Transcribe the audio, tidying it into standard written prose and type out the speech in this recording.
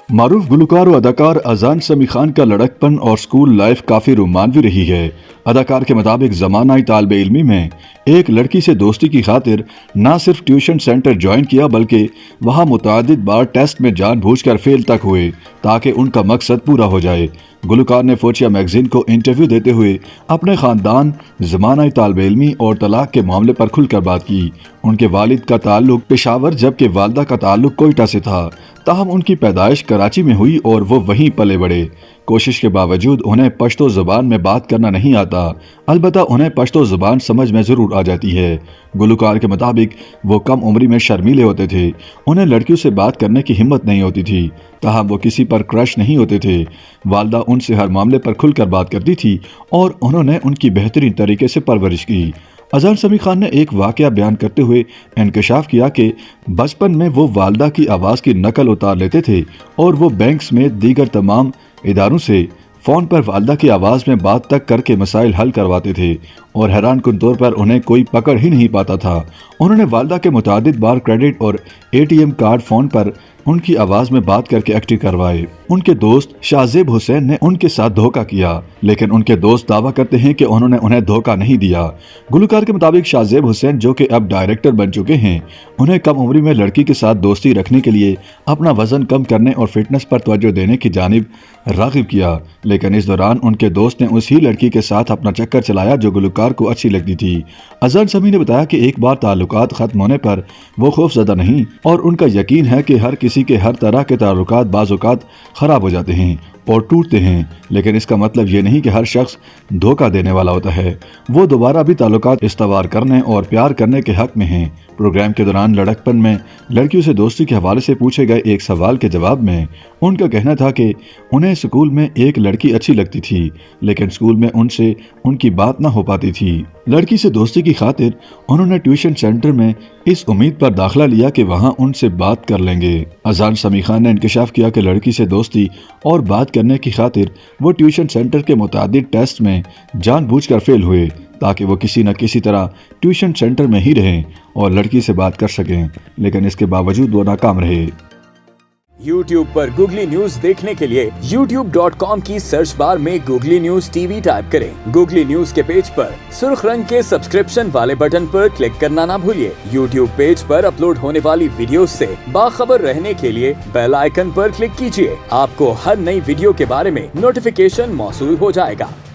मारूफ गुलकार और अदाकार अजान समी खान का लड़कपन और स्कूल लाइफ काफ़ी रोमांचक रही है। अदाकार के मुताबिक ज़माना तालिबे इल्मी में एक लड़की से दोस्ती की खातिर न सिर्फ ट्यूशन सेंटर ज्वाइन किया बल्कि वहां मुतअद्दिद बार टेस्ट में जानबूझकर फेल तक हुए ताकि उनका मकसद पूरा हो जाए। गुलकार ने फोचिया मैगजीन को इंटरव्यू देते हुए अपने खानदान, ज़माना तालिबे इल्मी और तलाक के मामले पर खुलकर बात की। उनके वालिद का ताल्लुक पेशावर जबकि वालदा का ताल्लुक कोयटा से था। ताहम उनकी पैदाइश कराची में हुई और वो वहीं पले बढ़े। कोशिश के बावजूद उन्हें पश्तो ज़बान में बात करना नहीं आता, अलबत्ता उन्हें पश्तो ज़बान समझ में ज़रूर आ जाती है। गुलकार के मुताबिक वो कम उम्री में शर्मीले होते थे, उन्हें लड़कियों से बात करने की हिम्मत नहीं होती थी। ताहम वो किसी पर क्रश नहीं होते थे। वालदा उनसे हर मामले पर खुलकर बात करती थी और उन्होंने उनकी बेहतरीन तरीके से परवरिश की। अजान समी खान ने एक वाकया बयान करते हुए इंकशाफ किया कि बचपन में वो वालदा की आवाज़ की नकल उतार लेते थे और वो बैंक में दीगर तमाम इदारों से फ़ोन पर वालदा की आवाज़ में बात तक करके मसाइल हल करवाते थे और हैरान कुन तौर पर उन्हें कोई पकड़ ही नहीं पाता था। उन्होंने वालदा के मुतादिद बार क्रेडिट और एटीएम कार्ड फ़ोन पर उनकी आवाज़ में बात करके एक्टिव करवाए। उनके दोस्त शाहजेब हुसैन ने उनके साथ धोखा किया, लेकिन उनके दोस्त दावा करते हैं कि उन्होंने उन्हें धोखा नहीं दिया। गुलकार के मुताबिक शाहजेब हुसैन, जो कि अब डायरेक्टर बन चुके हैं, उन्हें कम उम्री में लड़की के साथ दोस्ती रखने के लिए अपना वजन कम करने और फिटनेस पर तवज्जो देने की जानिब राग़िब किया, लेकिन इस दौरान उनके दोस्त ने उसी लड़की के साथ अपना चक्कर चलाया जो गुलकार को अच्छी लगती थी। अजान समी ने बताया कि एक बार ताल्लुकात खत्म होने पर वो खौफज़दा नहीं और उनका यकीन है कि हर किसी के हर तरह के ताल्लुकात बाज़ औक़ात ख़राब हो जाते हैं और टूटते हैं, लेकिन इसका मतलब ये नहीं कि हर शख्स धोखा देने वाला होता है। वो दोबारा भी ताल्लुकात इस्तवार करने और प्यार करने के हक में हैं। प्रोग्राम के दौरान लड़कपन में लड़कियों से दोस्ती के हवाले से पूछे गए एक सवाल के जवाब में उनका कहना था कि उन्हें स्कूल में एक लड़की अच्छी लगती थी, लेकिन स्कूल में उनसे उनकी बात ना हो पाती थी। लड़की से दोस्ती की खातिर उन्होंने ट्यूशन सेंटर में इस उम्मीद पर दाखिला लिया कि वहां उनसे बात कर लेंगे। अजान समी खान ने इंकशाफ किया कि लड़की से दोस्ती और बात करने की खातिर वो ट्यूशन सेंटर के मुतादिद टेस्ट में जानबूझकर फेल हुए ताकि वो किसी न किसी तरह ट्यूशन सेंटर में ही रहें और लड़की से बात कर सकें, लेकिन इसके बावजूद वो नाकाम रहे। YouTube पर गूगली न्यूज देखने के लिए youtube.com की सर्च बार में गूगली न्यूज टीवी टाइप करें। गूगली न्यूज के पेज पर सुर्ख रंग के सब्सक्रिप्शन वाले बटन पर क्लिक करना ना भूलिए। YouTube पेज पर अपलोड होने वाली वीडियोस से बाखबर रहने के लिए बेल आइकन पर क्लिक कीजिए। आपको हर नई वीडियो के बारे में नोटिफिकेशन मौसूल हो जाएगा।